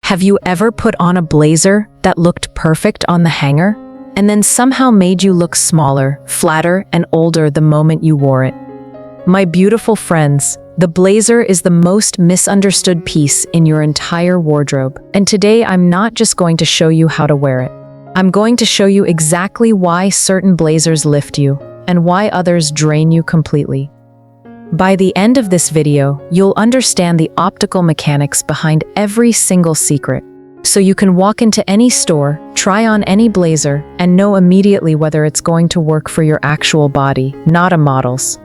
Have you ever put on a blazer that looked perfect on the hanger, and then somehow made you look smaller, flatter, and older the moment you wore it? My beautiful friends, the blazer is the most misunderstood piece in your entire wardrobe. And today I'm not just going to show you how to wear it. I'm going to show you exactly why certain blazers lift you and why others drain you completely. By the end of this video, you'll understand the optical mechanics behind every single secret, so you can walk into any store, try on any blazer, and know immediately whether it's going to work for your actual body, not a model's.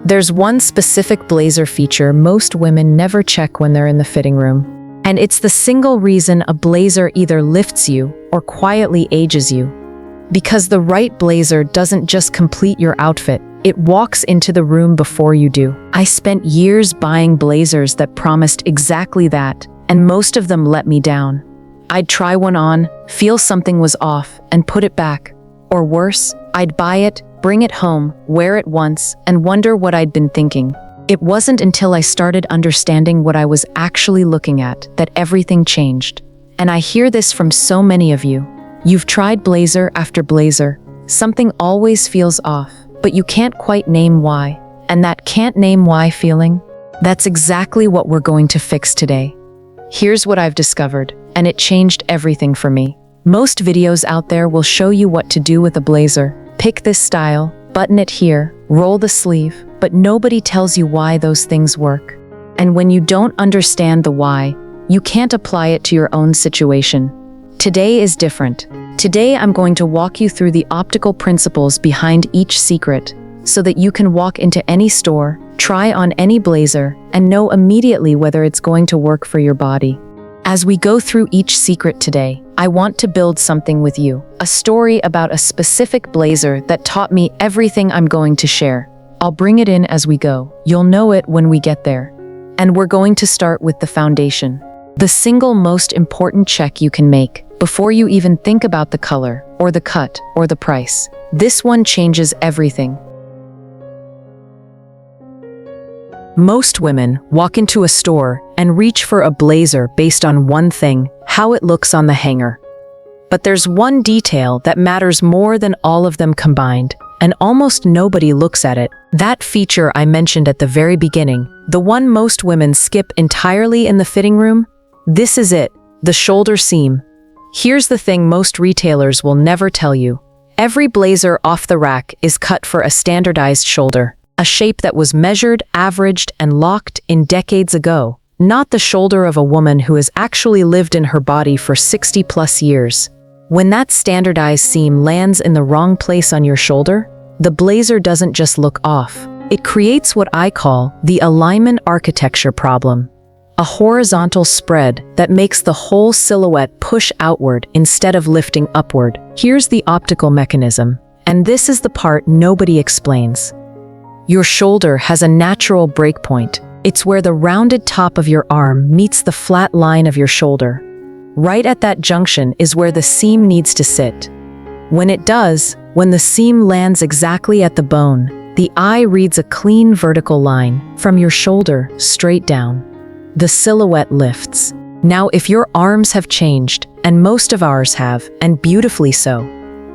There's one specific blazer feature most women never check when they're in the fitting room, and it's the single reason a blazer either lifts you or quietly ages you. Because the right blazer doesn't just complete your outfit, it walks into the room before you do. I spent years buying blazers that promised exactly that, and most of them let me down. I'd try one on, feel something was off, and put it back. Or worse, I'd buy it, bring it home, wear it once, and wonder what I'd been thinking. It wasn't until I started understanding what I was actually looking at that everything changed. And I hear this from so many of you. You've tried blazer after blazer. Something always feels off, but you can't quite name why. And that can't name why feeling? That's exactly what we're going to fix today. Here's what I've discovered, and it changed everything for me. Most videos out there will show you what to do with a blazer. Pick this style, button it here, roll the sleeve, but nobody tells you why those things work. And when you don't understand the why, you can't apply it to your own situation. Today is different. Today I'm going to walk you through the optical principles behind each secret so that you can walk into any store, try on any blazer, and know immediately whether it's going to work for your body. As we go through each secret today, I want to build something with you, a story about a specific blazer that taught me everything I'm going to share. I'll bring it in as we go. You'll know it when we get there. And we're going to start with the foundation. The single most important check you can make before you even think about the color, or the cut, or the price. This one changes everything. Most women walk into a store and reach for a blazer based on one thing, how it looks on the hanger. But there's one detail that matters more than all of them combined, and almost nobody looks at it. That feature I mentioned at the very beginning, the one most women skip entirely in the fitting room. This is it, the shoulder seam. Here's the thing most retailers will never tell you. Every blazer off the rack is cut for a standardized shoulder, a shape that was measured, averaged, and locked in decades ago, not the shoulder of a woman who has actually lived in her body for 60+ years. When that standardized seam lands in the wrong place on your shoulder, the blazer doesn't just look off. It creates what I call the alignment architecture problem. A horizontal spread that makes the whole silhouette push outward instead of lifting upward. Here's the optical mechanism, and this is the part nobody explains. Your shoulder has a natural break point. It's where the rounded top of your arm meets the flat line of your shoulder. Right at that junction is where the seam needs to sit. When it does, when the seam lands exactly at the bone, the eye reads a clean vertical line from your shoulder straight down. The silhouette lifts. Now, if your arms have changed, and most of ours have, and beautifully so,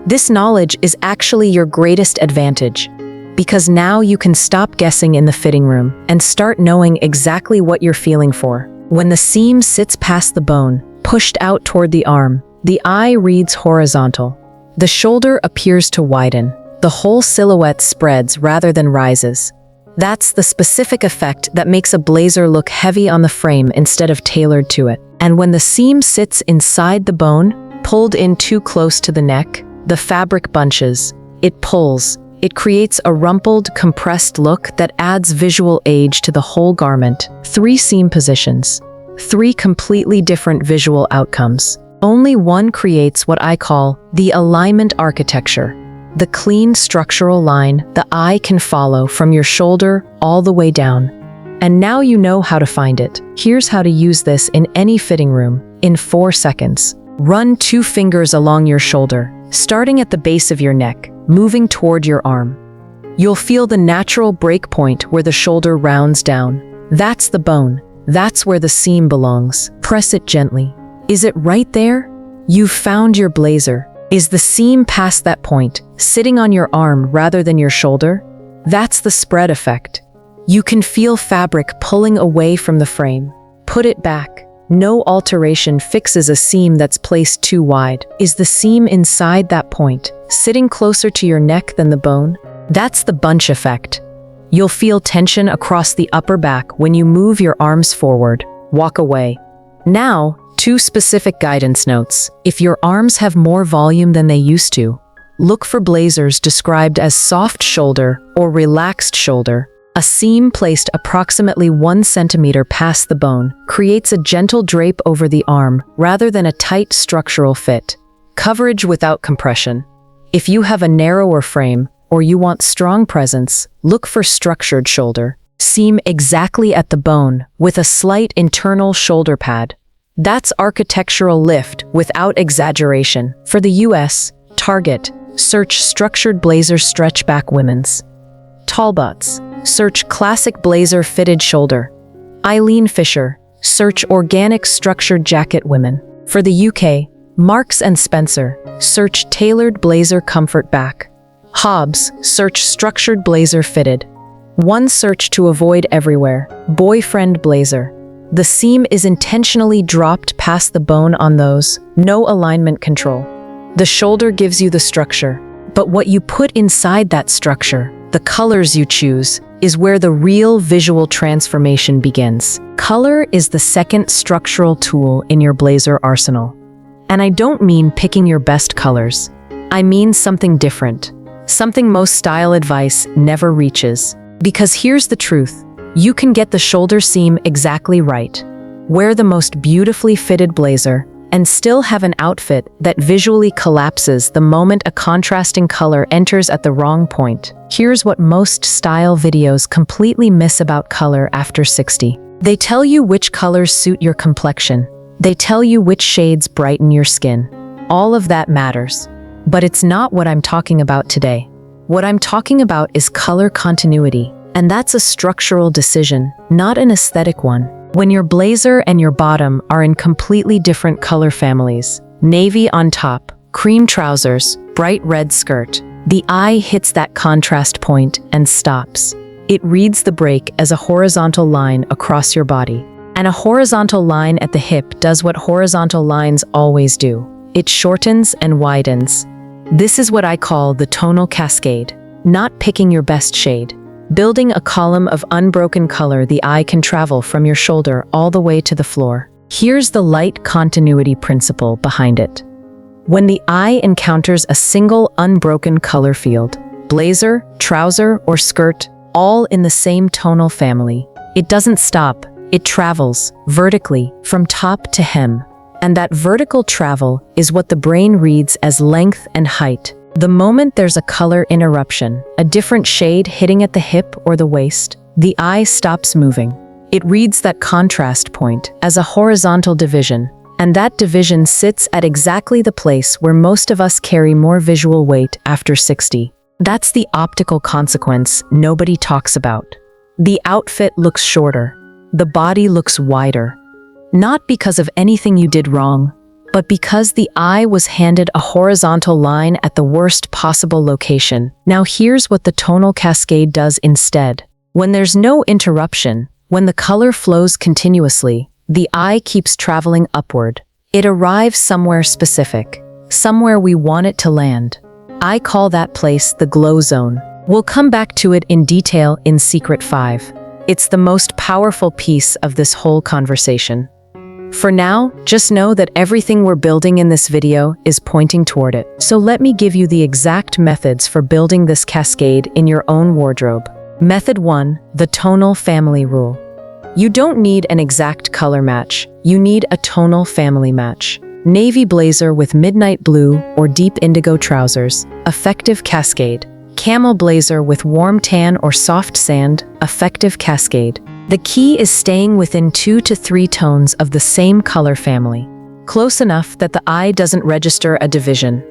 this knowledge is actually your greatest advantage. Because now you can stop guessing in the fitting room and start knowing exactly what you're feeling for. When the seam sits past the bone, pushed out toward the arm, the eye reads horizontal. The shoulder appears to widen. The whole silhouette spreads rather than rises. That's the specific effect that makes a blazer look heavy on the frame instead of tailored to it. And when the seam sits inside the bone, pulled in too close to the neck, the fabric bunches. It pulls. It creates a rumpled, compressed look that adds visual age to the whole garment. 3 seam positions. 3 completely different visual outcomes. Only one creates what I call the alignment architecture. The clean structural line the eye can follow from your shoulder all the way down. And now you know how to find it. Here's how to use this in any fitting room, in 4 seconds. Run 2 fingers along your shoulder, starting at the base of your neck, moving toward your arm. You'll feel the natural break point where the shoulder rounds down. That's the bone. That's where the seam belongs. Press it gently. Is it right there? You've found your blazer. Is the seam past that point, sitting on your arm rather than your shoulder? That's the spread effect. You can feel fabric pulling away from the frame. Put it back. No alteration fixes a seam that's placed too wide. Is the seam inside that point, sitting closer to your neck than the bone? That's the bunch effect. You'll feel tension across the upper back when you move your arms forward. Walk away. Now, 2 specific guidance notes. If your arms have more volume than they used to, look for blazers described as soft shoulder or relaxed shoulder. A seam placed approximately 1 centimeter past the bone creates a gentle drape over the arm rather than a tight structural fit. Coverage without compression. If you have a narrower frame or you want strong presence, look for structured shoulder. Seam exactly at the bone with a slight internal shoulder pad. That's architectural lift without exaggeration. For the US, Target, search structured blazer stretch back women's. Tallbots, search classic blazer fitted shoulder. Eileen Fisher, search organic structured jacket women. For the UK, Marks and Spencer, search tailored blazer comfort back. Hobbs, search structured blazer fitted. One search to avoid everywhere, boyfriend blazer. The seam is intentionally dropped past the bone on those, no alignment control. The shoulder gives you the structure, but what you put inside that structure, the colors you choose, is where the real visual transformation begins. Color is the second structural tool in your blazer arsenal. And I don't mean picking your best colors. I mean something different, something most style advice never reaches. Because here's the truth. You can get the shoulder seam exactly right, wear the most beautifully fitted blazer, and still have an outfit that visually collapses the moment a contrasting color enters at the wrong point. Here's what most style videos completely miss about color after 60. They tell you which colors suit your complexion. They tell you which shades brighten your skin. All of that matters. But it's not what I'm talking about today. What I'm talking about is color continuity. And that's a structural decision, not an aesthetic one. When your blazer and your bottom are in completely different color families, navy on top, cream trousers, bright red skirt, the eye hits that contrast point and stops. It reads the break as a horizontal line across your body. And a horizontal line at the hip does what horizontal lines always do. It shortens and widens. This is what I call the tonal cascade, not picking your best shade. Building a column of unbroken color the eye can travel from your shoulder all the way to the floor. Here's the light continuity principle behind it. When the eye encounters a single unbroken color field, blazer, trouser, or skirt, all in the same tonal family, it doesn't stop, it travels vertically from top to hem. And that vertical travel is what the brain reads as length and height. The moment there's a color interruption, a different shade hitting at the hip or the waist, the eye stops moving. It reads that contrast point as a horizontal division, and that division sits at exactly the place where most of us carry more visual weight after 60. That's the optical consequence nobody talks about. The outfit looks shorter. The body looks wider. Not because of anything you did wrong, but because the eye was handed a horizontal line at the worst possible location. Now here's what the tonal cascade does instead. When there's no interruption, when the color flows continuously, the eye keeps traveling upward. It arrives somewhere specific, somewhere we want it to land. I call that place the glow zone. We'll come back to it in detail in Secret 5. It's the most powerful piece of this whole conversation. For now, just know that everything we're building in this video is pointing toward it. So let me give you the exact methods for building this cascade in your own wardrobe. Method 1, the tonal family rule. You don't need an exact color match. You need a tonal family match. Navy blazer with midnight blue or deep indigo trousers, effective cascade. Camel blazer with warm tan or soft sand, effective cascade. The key is staying within 2 to 3 tones of the same color family, close enough that the eye doesn't register a division.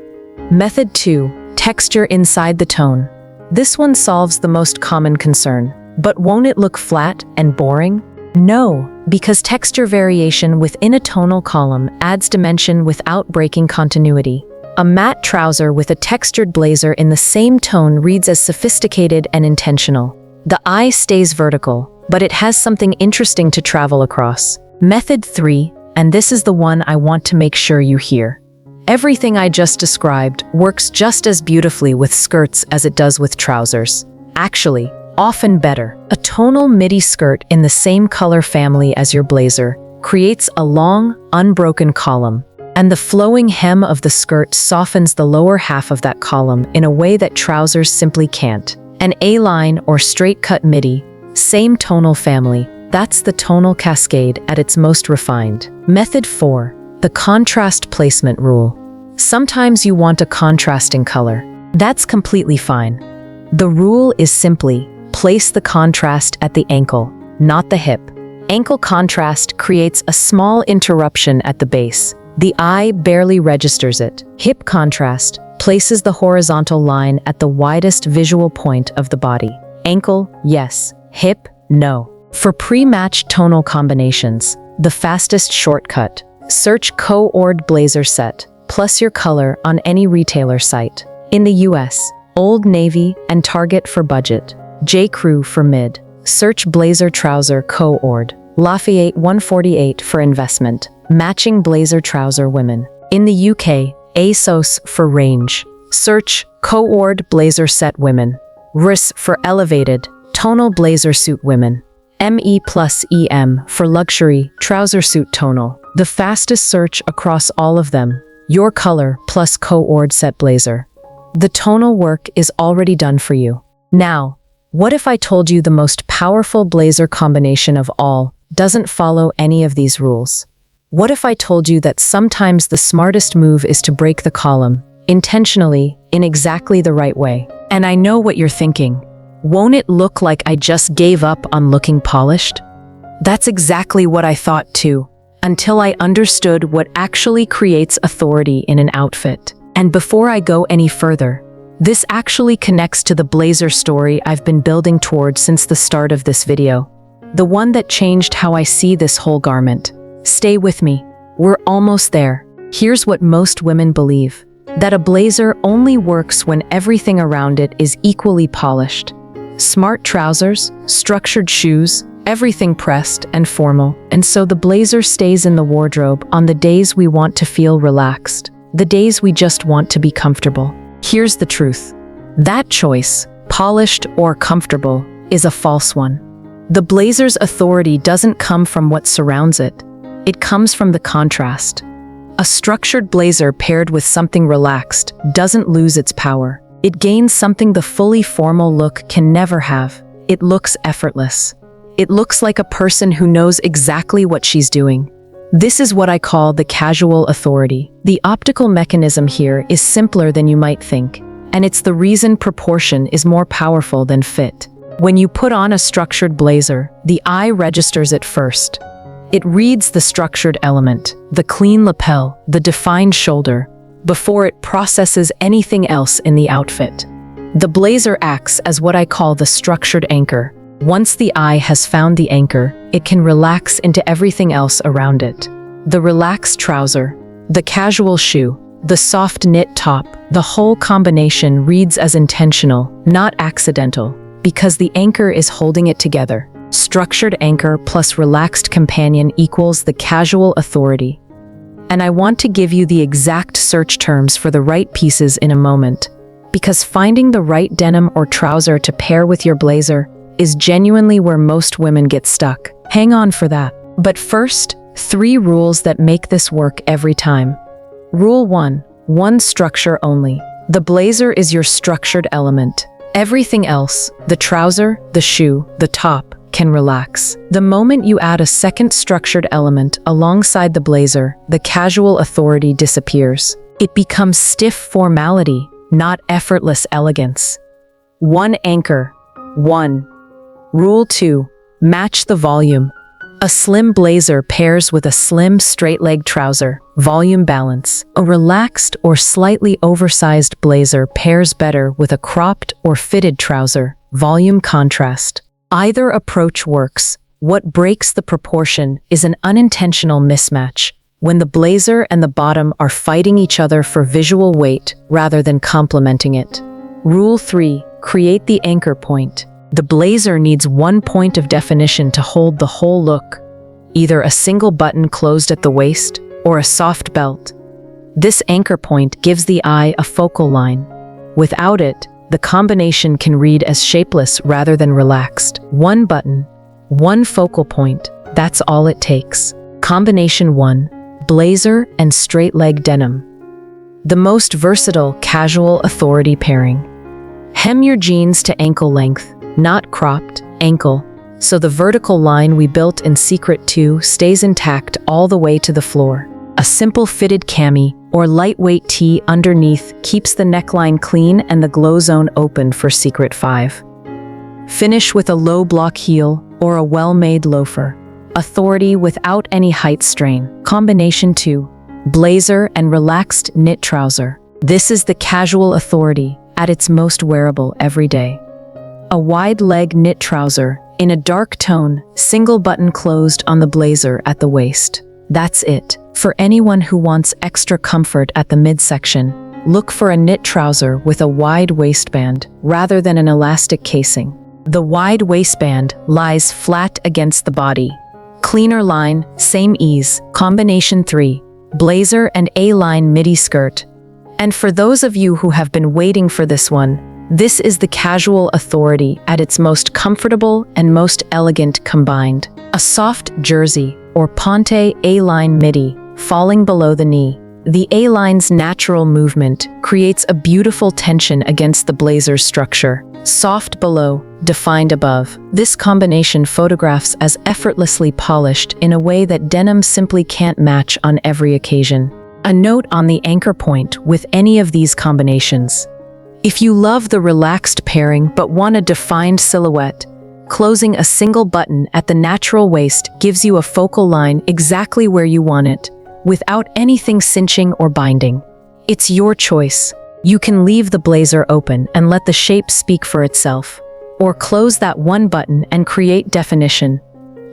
Method 2, texture inside the tone. This one solves the most common concern, but won't it look flat and boring? No, because texture variation within a tonal column adds dimension without breaking continuity. A matte trouser with a textured blazer in the same tone reads as sophisticated and intentional. The eye stays vertical, but it has something interesting to travel across. Method 3, and this is the one I want to make sure you hear. Everything I just described works just as beautifully with skirts as it does with trousers. Actually, often better. A tonal midi skirt in the same color family as your blazer creates a long, unbroken column, and the flowing hem of the skirt softens the lower half of that column in a way that trousers simply can't. An A-line or straight-cut midi, same tonal family, that's the tonal cascade at its most refined. Method 4, the contrast placement rule. Sometimes you want a contrasting color. That's completely fine. The rule is simply, place the contrast at the ankle, not the hip. Ankle contrast creates a small interruption at the base. The eye barely registers it. Hip contrast places the horizontal line at the widest visual point of the body. Ankle, yes. Hip, no. For pre-matched tonal combinations, the fastest shortcut, search co-ord blazer set, plus your color on any retailer site. In the US, Old Navy and Target for budget, J. Crew for mid. Search blazer trouser co-ord, Lafayette 148 for investment, matching blazer trouser women. In the UK, ASOS for range. Search co-ord blazer set women, RIS for elevated, tonal blazer suit women. ME plus EM for luxury, trouser suit tonal. The fastest search across all of them, your color plus co-ord set blazer. The tonal work is already done for you. Now, what if I told you the most powerful blazer combination of all doesn't follow any of these rules? What if I told you that sometimes the smartest move is to break the column, intentionally, in exactly the right way? And I know what you're thinking. Won't it look like I just gave up on looking polished? That's exactly what I thought too, until I understood what actually creates authority in an outfit. And before I go any further, this actually connects to the blazer story I've been building towards since the start of this video. The one that changed how I see this whole garment. Stay with me. We're almost there. Here's what most women believe: that a blazer only works when everything around it is equally polished. Smart trousers, structured shoes, everything pressed and formal, and so the blazer stays in the wardrobe on the days we want to feel relaxed, the days we just want to be comfortable. Here's the truth. That choice, polished or comfortable, is a false one. The blazer's authority doesn't come from what surrounds it. It comes from the contrast. A structured blazer paired with something relaxed doesn't lose its power. It gains something the fully formal look can never have. It looks effortless. It looks like a person who knows exactly what she's doing. This is what I call the casual authority. The optical mechanism here is simpler than you might think, and it's the reason proportion is more powerful than fit. When you put on a structured blazer, the eye registers it first. It reads the structured element, the clean lapel, the defined shoulder, before it processes anything else in the outfit. The blazer acts as what I call the structured anchor. Once the eye has found the anchor, it can relax into everything else around it. The relaxed trouser, the casual shoe, the soft knit top, the whole combination reads as intentional, not accidental, because the anchor is holding it together. Structured anchor plus relaxed companion equals the casual authority. And I want to give you the exact search terms for the right pieces in a moment, because finding the right denim or trouser to pair with your blazer is genuinely where most women get stuck. Hang on for that. But first, 3 rules that make this work every time. Rule 1, one structure only. The blazer is your structured element. Everything else, the trouser, the shoe, the top, can relax. The moment you add a second structured element alongside the blazer, the casual authority disappears. It becomes stiff formality, not effortless elegance. One anchor. 1. Rule 2. Match the volume. A slim blazer pairs with a slim straight-leg trouser, volume balance. A relaxed or slightly oversized blazer pairs better with a cropped or fitted trouser, volume contrast. Either approach works. What breaks the proportion is an unintentional mismatch, when the blazer and the bottom are fighting each other for visual weight rather than complementing it. Rule 3. Create the anchor point. The blazer needs one point of definition to hold the whole look, either a single button closed at the waist or a soft belt. This anchor point gives the eye a focal line. Without it, the combination can read as shapeless rather than relaxed. One button, one focal point, that's all it takes. Combination 1. Blazer and straight leg denim. The most versatile casual authority pairing. Hem your jeans to ankle length, not cropped, ankle, so the vertical line we built in Secret 2 stays intact all the way to the floor. A simple fitted cami or lightweight tee underneath keeps the neckline clean and the glow zone open for Secret 5. Finish with a low block heel or a well-made loafer. Authority without any height strain. Combination 2. Blazer and relaxed knit trouser. This is the casual authority at its most wearable every day. A wide leg knit trouser in a dark tone, single button closed on the blazer at the waist. That's it. For anyone who wants extra comfort at the midsection, look for a knit trouser with a wide waistband rather than an elastic casing. The wide waistband lies flat against the body. Cleaner line, same ease. Combination 3. Blazer and A-line midi skirt. And for those of you who have been waiting for this one, this is the casual authority at its most comfortable and most elegant combined. A soft jersey or ponte A-line midi falling below the knee. The A-line's natural movement creates a beautiful tension against the blazer's structure. Soft below, defined above. This combination photographs as effortlessly polished in a way that denim simply can't match on every occasion. A note on the anchor point with any of these combinations. If you love the relaxed pairing but want a defined silhouette, closing a single button at the natural waist gives you a focal line exactly where you want it, without anything cinching or binding. It's your choice. You can leave the blazer open and let the shape speak for itself, or close that one button and create definition.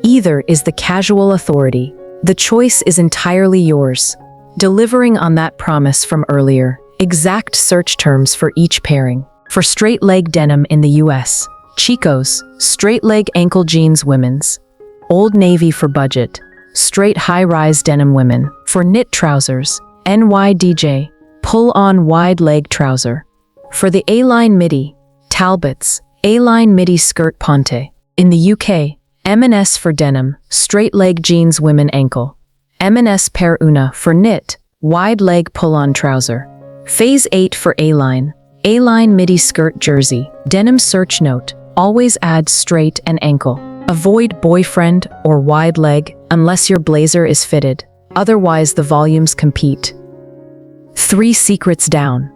Either is the casual authority. The choice is entirely yours. Delivering on that promise from earlier, exact search terms for each pairing. For straight leg denim in the US, Chico's, straight leg ankle jeans women's. Old Navy for budget, straight high-rise denim women. For knit trousers, NYDJ, pull-on wide leg trouser. For the A-line midi, Talbot's, A-line midi skirt ponte. In the UK, M&S for denim, straight leg jeans women ankle. M&S per una for knit, wide leg pull-on trouser. Phase 8 for A-line midi skirt jersey. Denim search note, always add straight and ankle. Avoid boyfriend or wide leg unless your blazer is fitted, otherwise the volumes compete. 3 secrets down.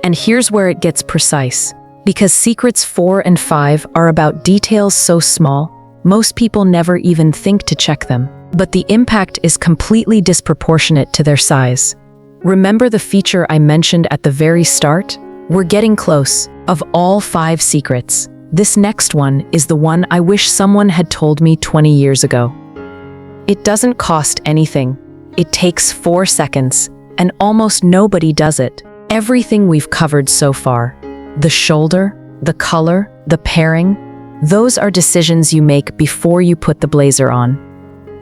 And here's where it gets precise. Because secrets 4 and 5 are about details so small, most people never even think to check them. But the impact is completely disproportionate to their size. Remember the feature I mentioned at the very start? We're getting close. Of all 5 secrets, this next one is the one I wish someone had told me 20 years ago. It doesn't cost anything. It takes 4 seconds, and almost nobody does it. Everything we've covered so far, the shoulder, the color, the pairing, those are decisions you make before you put the blazer on.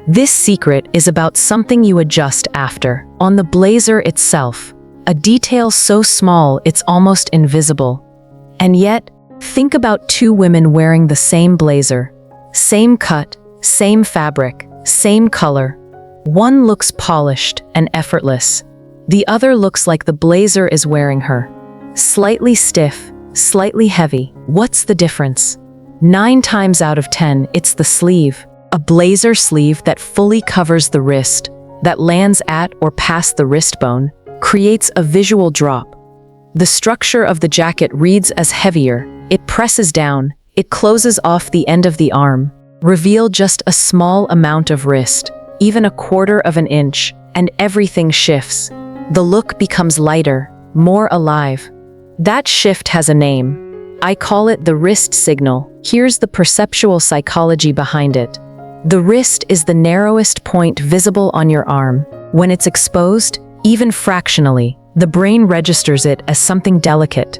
This secret is about something you adjust after, on the blazer itself, a detail so small it's almost invisible. And yet, think about 2 women wearing the same blazer, same cut, same fabric, same color. One looks polished and effortless. The other looks like the blazer is wearing her. Slightly stiff, slightly heavy. What's the difference? 9 times out of 10, it's the sleeve. A blazer sleeve that fully covers the wrist, that lands at or past the wrist bone, creates a visual drop. The structure of the jacket reads as heavier. It presses down, it closes off the end of the arm. Reveal just a small amount of wrist, even 1/4 of an inch, and everything shifts. The look becomes lighter, more alive. That shift has a name. I call it the wrist signal. Here's the perceptual psychology behind it. The wrist is the narrowest point visible on your arm. When it's exposed, even fractionally, the brain registers it as something delicate,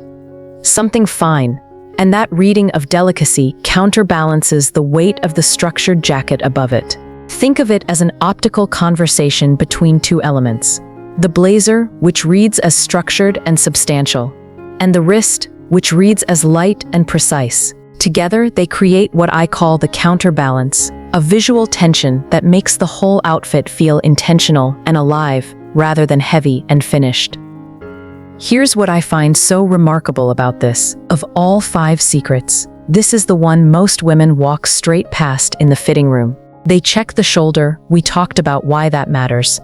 something fine, and that reading of delicacy counterbalances the weight of the structured jacket above it. Think of it as an optical conversation between two elements: the blazer, which reads as structured and substantial, and the wrist, which reads as light and precise. Together, they create what I call the counterbalance, a visual tension that makes the whole outfit feel intentional and alive rather than heavy and finished. Here's what I find so remarkable about this. Of all 5 secrets, this is the one most women walk straight past in the fitting room. They check the shoulder, we talked about why that matters.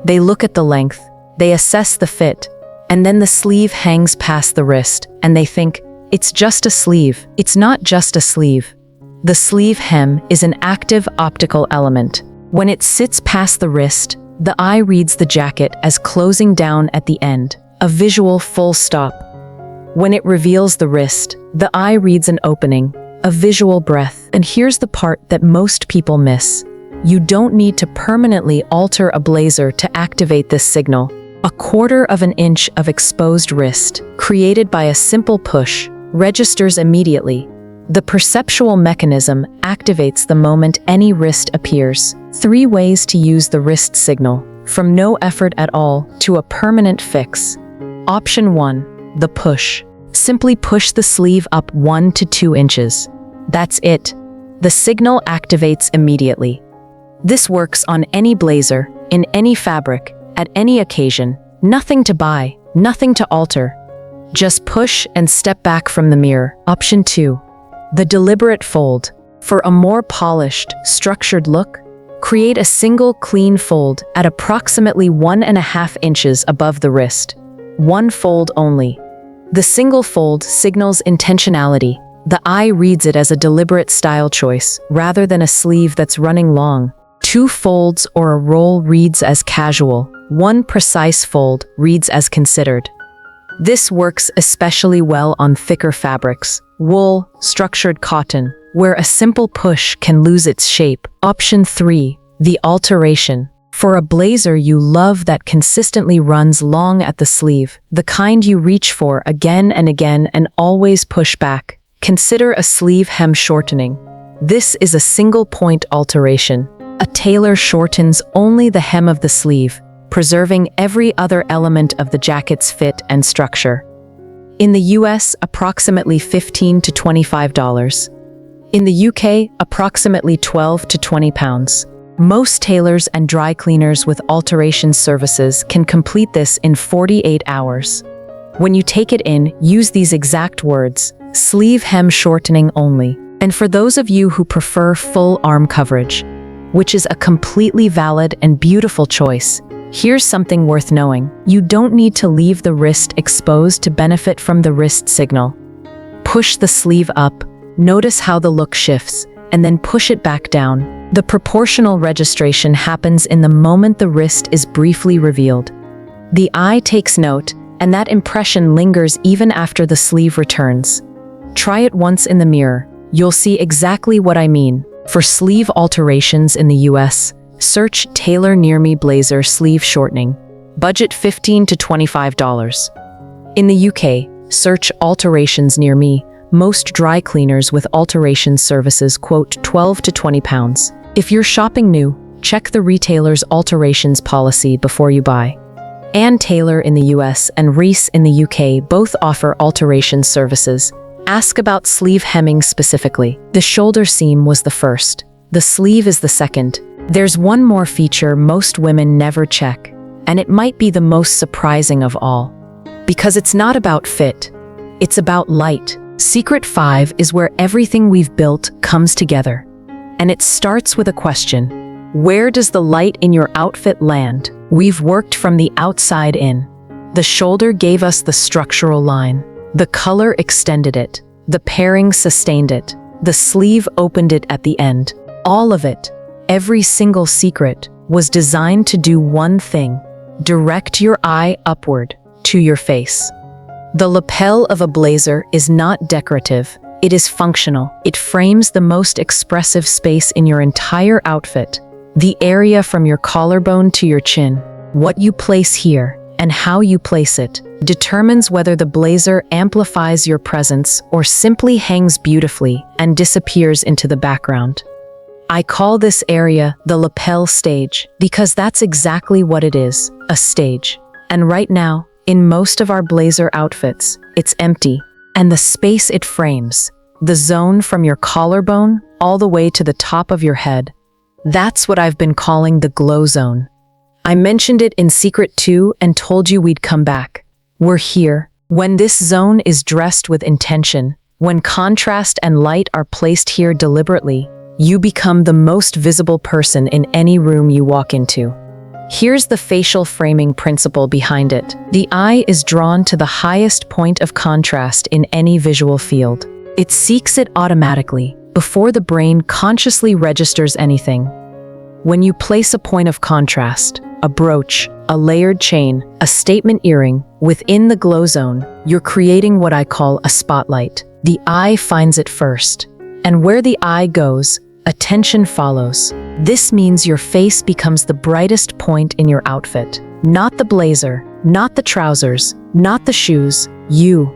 They look at the length, they assess the fit, and then the sleeve hangs past the wrist, and they think, it's just a sleeve. It's not just a sleeve. The sleeve hem is an active optical element. When it sits past the wrist, the eye reads the jacket as closing down at the end, a visual full stop. When it reveals the wrist, the eye reads an opening, a visual breath. And here's the part that most people miss. You don't need to permanently alter a blazer to activate this signal. A 1/4 of an inch of exposed wrist, created by a simple push, registers immediately. The perceptual mechanism activates the moment any wrist appears. 3 ways to use the wrist signal, from no effort at all to a permanent fix. Option 1, the push. Simply push the sleeve up 1 to 2 inches. That's it. The signal activates immediately. This works on any blazer, in any fabric, at any occasion. Nothing to buy, nothing to alter. Just push and step back from the mirror. Option 2, the deliberate fold. For a more polished, structured look, create a single clean fold at approximately 1.5 inches above the wrist. 1 fold only. The single fold signals intentionality. The eye reads it as a deliberate style choice, rather than a sleeve that's running long. 2 folds or a roll reads as casual. 1 precise fold reads as considered. This works especially well on thicker fabrics, wool, structured cotton, where a simple push can lose its shape. Option 3, the alteration. For a blazer you love that consistently runs long at the sleeve, the kind you reach for again and again and always push back, consider a sleeve hem shortening. This is a single point alteration. A tailor shortens only the hem of the sleeve, preserving every other element of the jacket's fit and structure. In the US, approximately $15 to $25. In the UK, approximately £12 to £20. Most tailors and dry cleaners with alteration services can complete this in 48 hours. When you take it in, use these exact words: sleeve hem shortening only. And for those of you who prefer full arm coverage, which is a completely valid and beautiful choice, here's something worth knowing. You don't need to leave the wrist exposed to benefit from the wrist signal. Push the sleeve up, notice how the look shifts, and then push it back down. The proportional registration happens in the moment the wrist is briefly revealed. The eye takes note, and that impression lingers even after the sleeve returns. Try it once in the mirror. You'll see exactly what I mean. For sleeve alterations in the US, search Tailor Near Me Blazer Sleeve Shortening. Budget $15 to $25. In the UK, search Alterations Near Me. Most dry cleaners with alteration services quote £12 to £20. If you're shopping new, check the retailer's alterations policy before you buy. Ann Taylor in the US and Reese in the UK both offer alteration services. Ask about sleeve hemming specifically. The shoulder seam was the first. The sleeve is the second. There's one more feature most women never check, and it might be the most surprising of all. Because it's not about fit, it's about light. Secret 5 is where everything we've built comes together. And it starts with a question: where does the light in your outfit land? We've worked from the outside in. The shoulder gave us the structural line. The color extended it. The pairing sustained it. The sleeve opened it at the end. All of it, every single secret, was designed to do one thing: direct your eye upward to your face. The lapel of a blazer is not decorative, It is functional. It frames the most expressive space in your entire outfit, the area from your collarbone to your chin. What you place here and how you place it determines whether the blazer amplifies your presence or simply hangs beautifully and disappears into the background. I call this area the lapel stage because that's exactly what it is, a stage. And right now, in most of our blazer outfits, it's empty, and the space it frames, the zone from your collarbone all the way to the top of your head, that's what I've been calling the glow zone. I mentioned it in Secret 2 and told you we'd come back. We're here. When this zone is dressed with intention, when contrast and light are placed here deliberately, you become the most visible person in any room you walk into. Here's the facial framing principle behind it. The eye is drawn to the highest point of contrast in any visual field. It seeks it automatically, before the brain consciously registers anything. When you place a point of contrast, a brooch, a layered chain, a statement earring, within the glow zone, you're creating what I call a spotlight. The eye finds it first. And where the eye goes, attention follows. This means your face becomes the brightest point in your outfit. Not the blazer, not the trousers, not the shoes, you.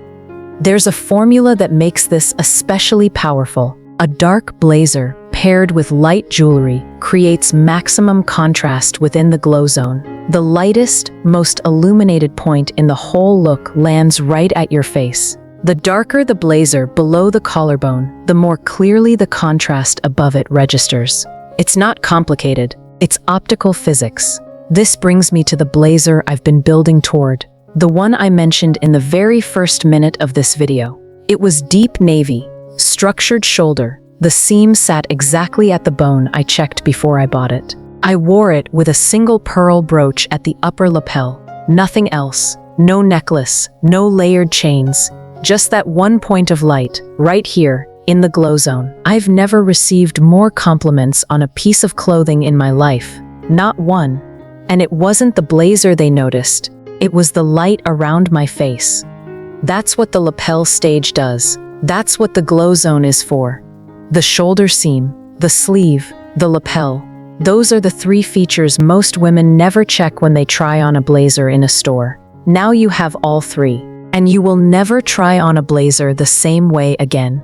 There's a formula that makes this especially powerful. A dark blazer paired with light jewelry creates maximum contrast within the glow zone. The lightest, most illuminated point in the whole look lands right at your face. The darker the blazer below the collarbone, the more clearly the contrast above it registers. It's not complicated, it's optical physics. This brings me to the blazer I've been building toward, the one I mentioned in the very first minute of this video. It was deep navy, structured shoulder. The seam sat exactly at the bone I checked before I bought it. I wore it with a single pearl brooch at the upper lapel. Nothing else. No necklace, no layered chains. Just that one point of light, right here, in the glow zone. I've never received more compliments on a piece of clothing in my life. Not one. And it wasn't the blazer they noticed. It was the light around my face. That's what the lapel stage does. That's what the glow zone is for. The shoulder seam, the sleeve, the lapel. Those are the three features most women never check when they try on a blazer in a store. Now you have all three, and you will never try on a blazer the same way again.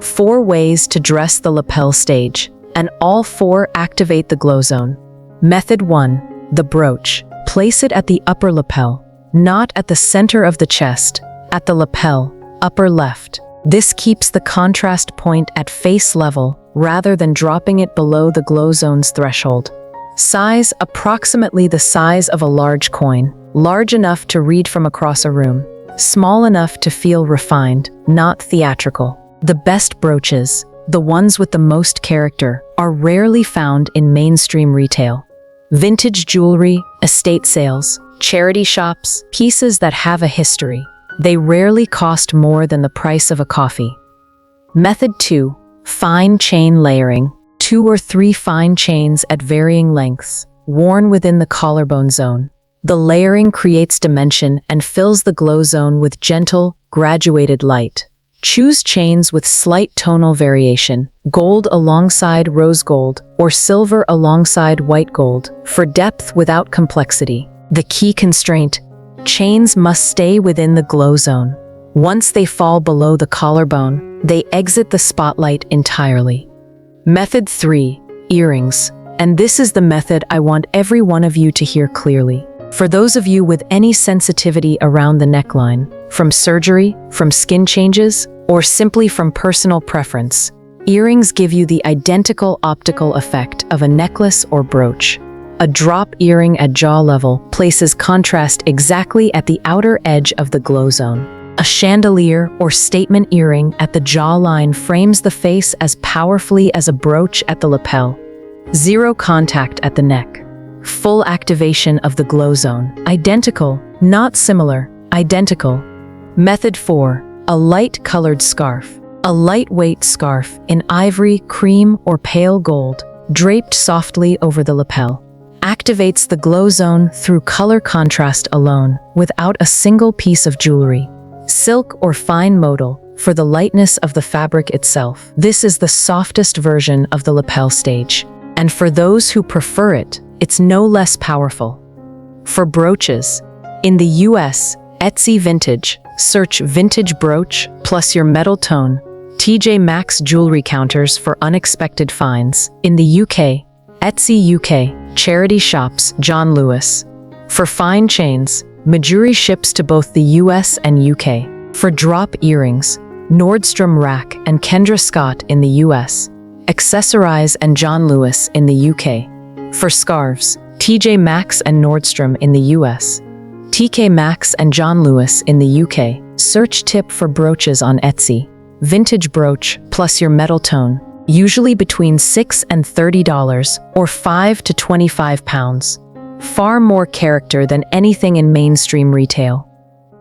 4 ways to dress the lapel stage, and all 4 activate the glow zone. Method 1, the brooch. Place it at the upper lapel, not at the center of the chest, at the lapel, upper left. This keeps the contrast point at face level rather than dropping it below the glow zone's threshold. Size: approximately the size of a large coin, large enough to read from across a room, small enough to feel refined, not theatrical. The best brooches, the ones with the most character, are rarely found in mainstream retail. Vintage jewelry, estate sales, charity shops, pieces that have a history. They rarely cost more than the price of a coffee. Method 2, fine chain layering. 2 or 3 fine chains at varying lengths, worn within the collarbone zone. The layering creates dimension and fills the glow zone with gentle, graduated light. Choose chains with slight tonal variation, gold alongside rose gold, or silver alongside white gold, for depth without complexity. The key constraint: chains must stay within the glow zone. Once they fall below the collarbone, they exit the spotlight entirely. Method 3, earrings. And this is the method I want every one of you to hear clearly. For those of you with any sensitivity around the neckline, from surgery, from skin changes, or simply from personal preference, earrings give you the identical optical effect of a necklace or brooch. A drop earring at jaw level places contrast exactly at the outer edge of the glow zone. A chandelier or statement earring at the jawline frames the face as powerfully as a brooch at the lapel. Zero contact at the neck. Full activation of the glow zone. Identical, not similar, identical. Method 4, a light-colored scarf. A lightweight scarf in ivory, cream, or pale gold, draped softly over the lapel. Activates the glow zone through color contrast alone, without a single piece of jewelry. Silk or fine modal for the lightness of the fabric itself. This is the softest version of the lapel stage. And for those who prefer it, it's no less powerful. For brooches, in the US, Etsy Vintage, search vintage brooch plus your metal tone, TJ Maxx jewelry counters for unexpected finds. In the UK, Etsy UK, charity shops, John Lewis. For fine chains, Majuri ships to both the US and UK. For drop earrings, Nordstrom Rack and Kendra Scott in the US. Accessorize and John Lewis in the UK. For scarves, TJ Maxx and Nordstrom in the US. TK Maxx and John Lewis in the UK. Search tip for brooches on Etsy. Vintage brooch plus your metal tone, usually between $6 and $30 or £5 to £25. Far more character than anything in mainstream retail.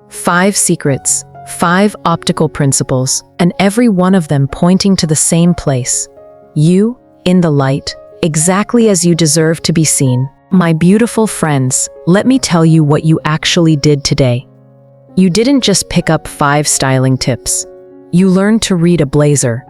5 secrets, 5 optical principles, and every one of them pointing to the same place. You, in the light, exactly as you deserve to be seen. My beautiful friends, let me tell you what you actually did today. You didn't just pick up 5 styling tips. You learned to read a blazer.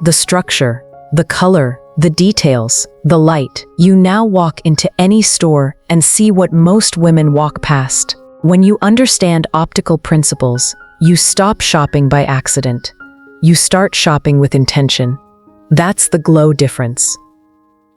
The structure, the color, the details, the light. You now walk into any store and see what most women walk past. When you understand optical principles, you stop shopping by accident. You start shopping with intention. That's the glow difference.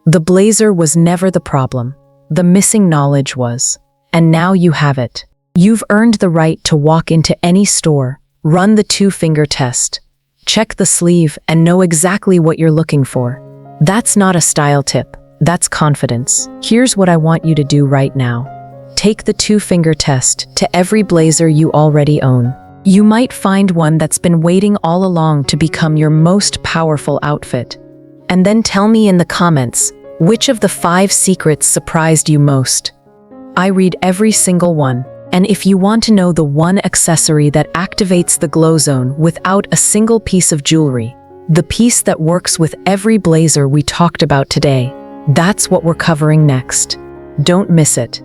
The blazer was never the problem. The missing knowledge was. And now you have it. You've earned the right to walk into any store, run the 2-finger test, check the sleeve, and know exactly what you're looking for. That's not a style tip. That's confidence. Here's what I want you to do right now. Take the 2-finger test to every blazer you already own. You might find one that's been waiting all along to become your most powerful outfit. And then tell me in the comments, which of the 5 secrets surprised you most? I read every single one. And if you want to know the one accessory that activates the glow zone without a single piece of jewelry, the piece that works with every blazer we talked about today, that's what we're covering next. Don't miss it.